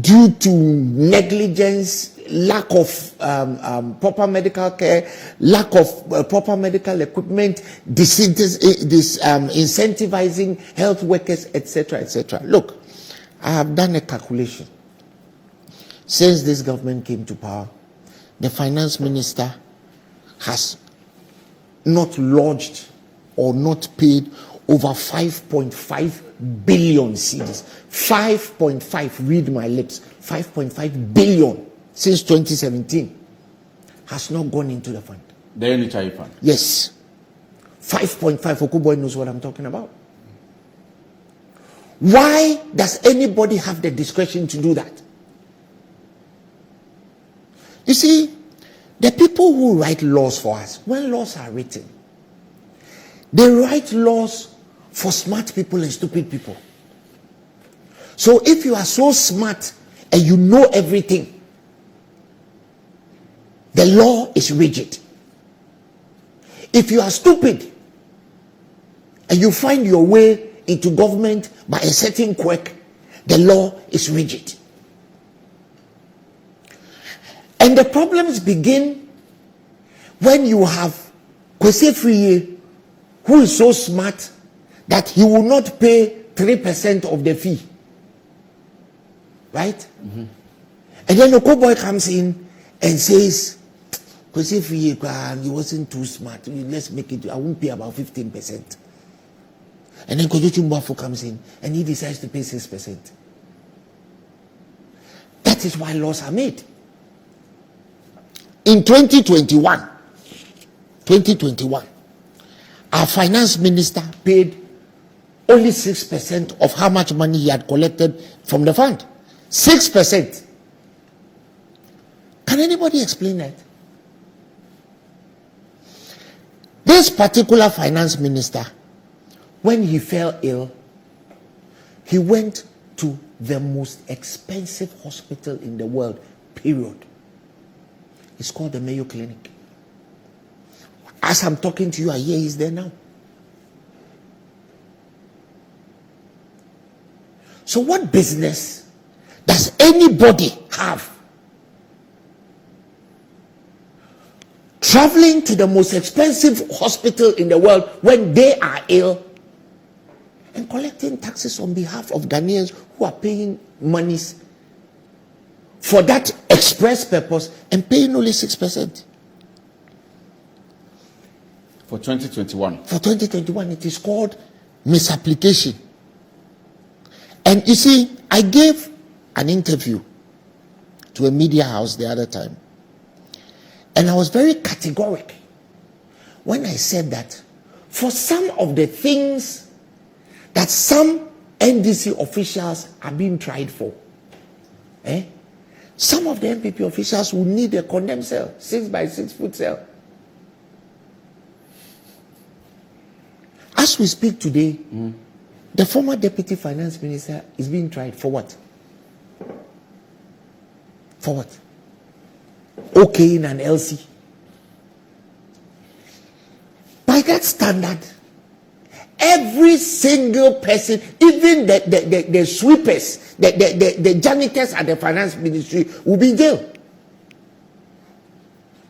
due to negligence, lack of proper medical care, lack of proper medical equipment, incentivizing health workers, etc., etc. Look, I have done a calculation. Since this government came to power, the finance minister has not lodged or not paid over 5.5 billion cedis. 5.5, read my lips, 5.5 billion since 2017 has not gone into the fund. The NHI fund? Yes. 5.5, Okuboy knows what I'm talking about. Why does anybody have the discretion to do that? You see, the people who write laws for us, when laws are written, they write laws for smart people and stupid people. So if you are so smart and you know everything, the law is rigid. If you are stupid and you find your way into government by a certain quirk, the law is rigid. And the problems begin when you have Kwesi Friye, who is so smart that he will not pay 3% of the fee. Right? Mm-hmm. And then the cowboy comes in and says, Kwesi Friye, he wasn't too smart. Let's make it, I won't pay about 15%. And then Boafo comes in and he decides to pay 6%. That is why laws are made. In 2021, our finance minister paid only 6% of how much money he had collected from the fund. 6%. Can anybody explain that? This particular finance minister, when he fell ill, he went to the most expensive hospital in the world, period. It's called the Mayo Clinic. As I'm talking to you, I hear he's there now. So what business does anybody have traveling to the most expensive hospital in the world when they are ill and collecting taxes on behalf of Ghanaians who are paying monies for that express purpose and paying only 6%? For 2021. For 2021, it is called misapplication. And you see, I gave an interview to a media house the other time. And I was very categoric when I said that for some of the things that some NDC officials are being tried for, some of the MPP officials will need a condemned cell, 6 by 6 foot cell. As we speak today, the former deputy finance minister is being tried for what? For what? Okaying an LC. By that standard, every single person, even the sweepers, the janitors at the finance ministry will be in jail.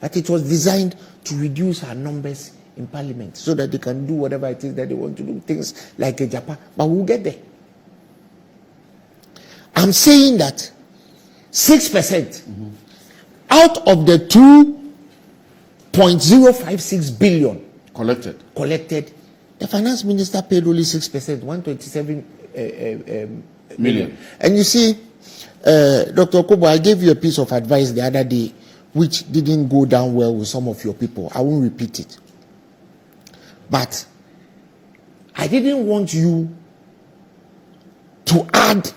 But it was designed to reduce our numbers in parliament so that they can do whatever it is that they want to do, things like a Japan. But we'll get there. I'm saying that 6% out of the 2.056 billion collected, the finance minister paid only 6%, 127 million. And you see, Dr. Kobo, I gave you a piece of advice the other day which didn't go down well with some of your people. I won't repeat it. But I didn't want you to add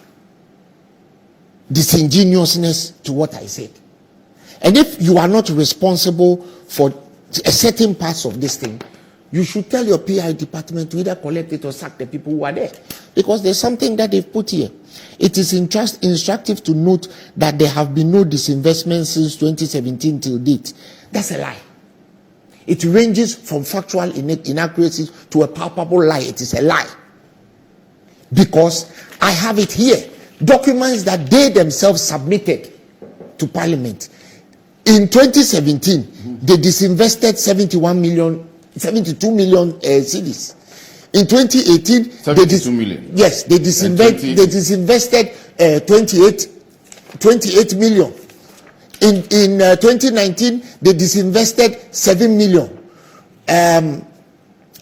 disingenuousness to what I said. And if you are not responsible for a certain parts of this thing, you should tell your PI department to either collect it or sack the people who are there. Because there's something that they've put here. It is instructive to note that there have been no disinvestment since 2017 till date. That's a lie. It ranges from factual inaccuracies to a palpable lie. It is a lie. Because I have it here documents that they themselves submitted to Parliament. In 2017, they disinvested 72 million cedis. In 2018, 72 million. Yes, they disinvested 28 million. In 2019, they disinvested 7 million.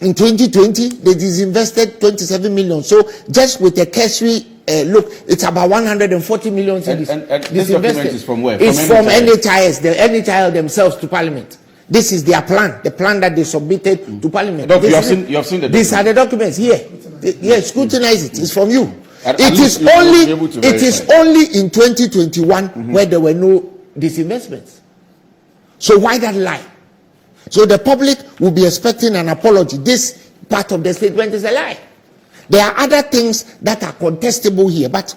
In 2020, they disinvested 27 million. So just with a cursory look, it's about 140 million cedis. And this document is from where? It's from NHIS, the NHIS themselves to Parliament. This is their plan, the plan that they submitted to Parliament. Doc, you have seen the documents. These are the documents here. Yes, scrutinize it. It's from you. It is only in 2021 where there were no disinvestments. So why that lie? So the public will be expecting an apology. This part of the statement is a lie. There are other things that are contestable here, but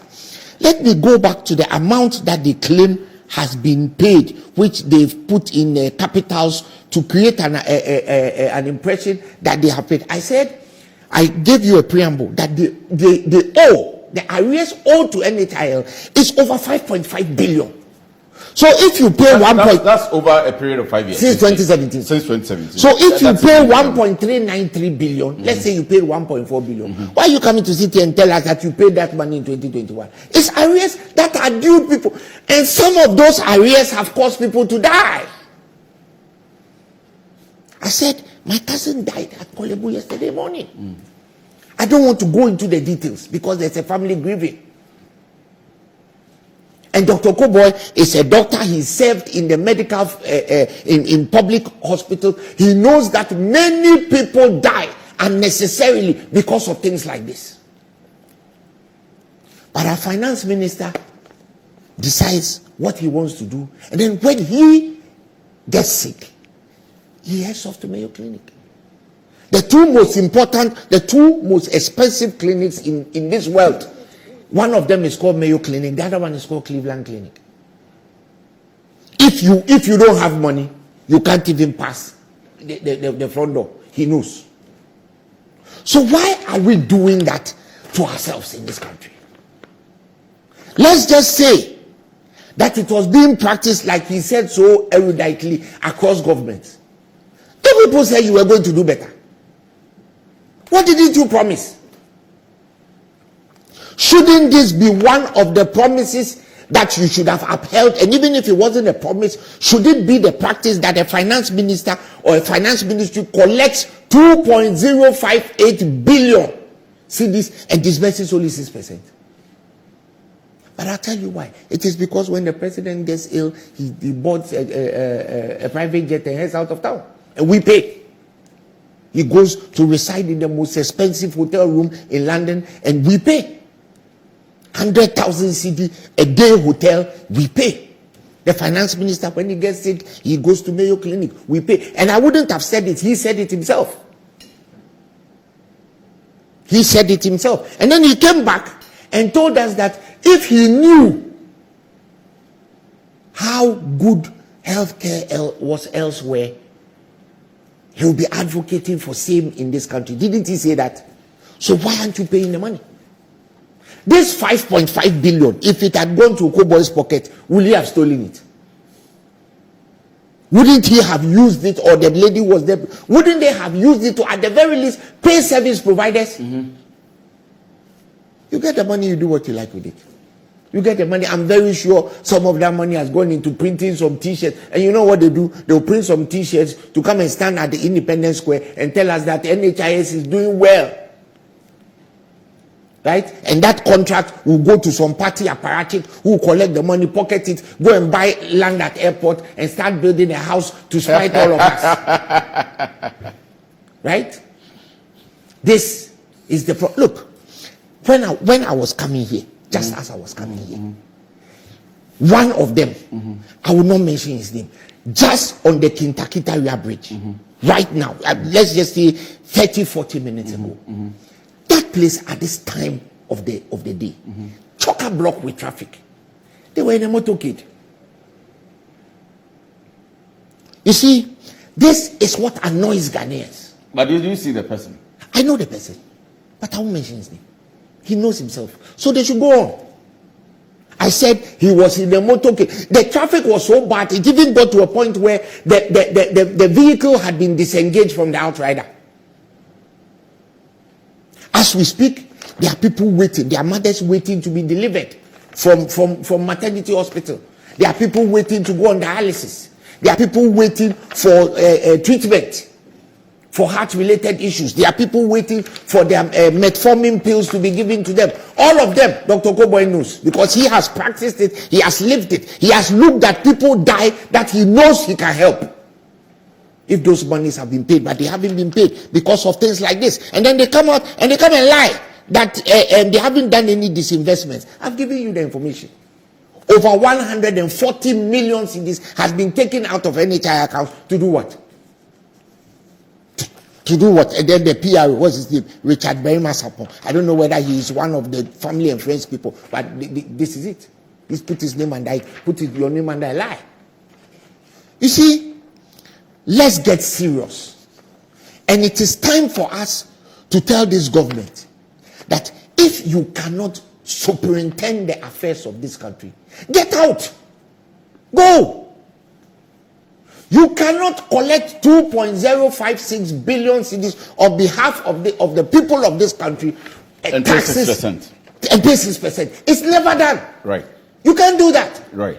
let me go back to the amount that they claim has been paid, which they've put in capitals to create an impression that they have paid. I said, I gave you a preamble that the arrears owed to NHIL is over 5.5 billion. So if you pay that's over a period of 5 years. Since 2017. Since 2017. So if you pay 1.393 billion, let's say you paid 1.4 billion, why are you coming to sit here and tell us that you paid that money in 2021? It's arrears that are due people. And some of those arrears have caused people to die. I said, my cousin died at Kwadwo yesterday morning. I don't want to go into the details because there's a family grieving. And Dr. Koboy is a doctor. He served in the medical, in public hospital. He knows that many people die unnecessarily because of things like this. But our finance minister decides what he wants to do. And then when he gets sick, he heads off to Mayo Clinic. The two most expensive clinics in this world. One of them is called Mayo Clinic. The other one is called Cleveland Clinic. If you don't have money, you can't even pass the front door. He knows. So why are we doing that to ourselves in this country? Let's just say that it was being practiced, like he said so eruditely, across governments. If people say you were going to do better, what didn't you promise? Shouldn't this be one of the promises that you should have upheld? And even if it wasn't a promise, should it be the practice that a finance minister or a finance ministry collects 2.058 billion cedis and disburses only 6%? But I'll tell you why. It is because when the president gets ill, he boards a private jet and heads out of town. And we pay. He goes to reside in the most expensive hotel room in London and we pay. 100,000 CD a day hotel, we pay. The finance minister, when he gets sick, he goes to Mayo Clinic, we pay. And I wouldn't have said it, he said it himself. He said it himself. And then he came back and told us that if he knew how good healthcare was elsewhere, he will be advocating for same in this country. Didn't he say that? So why aren't you paying the money? This 5.5 billion, if it had gone to Koboy's pocket, would he have stolen it? Wouldn't he have used it, or the lady was there? Wouldn't they have used it to, at the very least, pay service providers? You get the money, you do what you like with it. You get the money. I'm very sure some of that money has gone into printing some t-shirts. And you know what they do? They'll print some t-shirts to come and stand at the Independence Square and tell us that NHIS is doing well. Right? And that contract will go to some party apparatchik who will collect the money, pocket it, go and buy land at airport and start building a house to spite all of us. Right? This is the look. When I was coming here, just as I was coming here, one of them, I will not mention his name, just on the Kintakitaria Bridge, right now, let's just say 30-40 minutes ago, that place at this time of the day, chock-a-block with traffic. They were in a motorcade. You see, this is what annoys Ghanaians. But did you see the person? I know the person, but I won't mention his name. He knows himself. So they should go on. I said he was in the motorcade. The traffic was so bad, it even got to a point where the vehicle had been disengaged from the outrider. As we speak, there are people waiting. There are mothers waiting to be delivered from maternity hospital. There are people waiting to go on dialysis. There are people waiting for treatment for heart-related issues. There are people waiting for their metformin pills to be given to them. All of them, Dr. Kwadwo knows, because he has practiced it, he has lived it, he has looked at people die that he knows he can help. If those monies have been paid, but they haven't been paid because of things like this. And then they come out and they come and lie that they haven't done any disinvestments. I've given you the information. Over 140 million cedis has been taken out of NHI accounts to do what? To do what? And then the PR, what's his name? Richard Misappropriation. I don't know whether he is one of the family and friends people, but this is it. He's put his name and I put your name and I lie. You see, let's get serious. And it is time for us to tell this government that if you cannot superintend the affairs of this country, get out. Go. You cannot collect 2.056 billion cedis on behalf of the people of this country and taxes, pay 6%. And pay 6%. It's never done. Right. You can't do that. Right.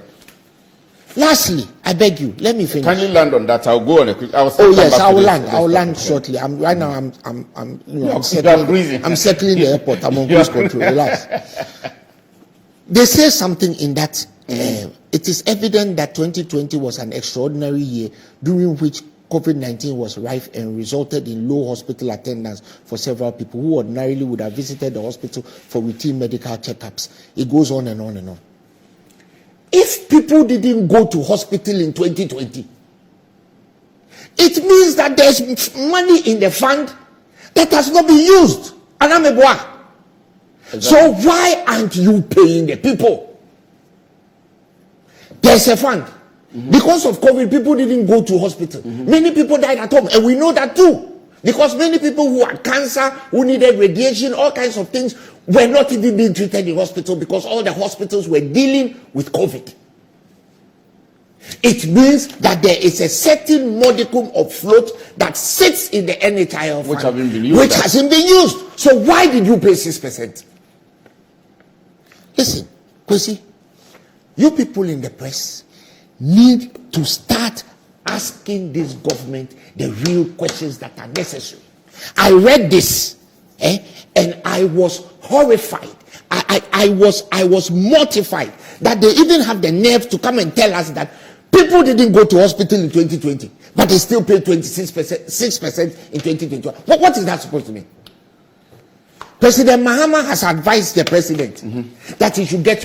Lastly, I beg you, let me finish. Can you land on that? I'll go on a quick. I will land shortly. Right now I'm settling the airport. I'm on cruise control. Relax. They say something in that. It is evident that 2020 was an extraordinary year during which COVID-19 was rife and resulted in low hospital attendance for several people who ordinarily would have visited the hospital for routine medical checkups. It goes on and on and on. If people didn't go to hospital in 2020, it means that there's money in the fund that has not been used. Exactly. So why aren't you paying the people? There's a fund. Because of COVID, people didn't go to hospital. Many people died at home, and we know that too. Because many people who had cancer, who needed radiation, all kinds of things, were not even being treated in hospital because all the hospitals were dealing with COVID. It means that there is a certain modicum of float that sits in the NHIL fund, which hasn't been used. So why did you pay 6%? Listen, Kwesi, you people in the press need to start asking this government the real questions that are necessary. I read this, and I was horrified. I was mortified that they even have the nerve to come and tell us that people didn't go to hospital in 2020, but they still paid 6% in 2021. What is that supposed to mean? President Mahama has advised the president that he should get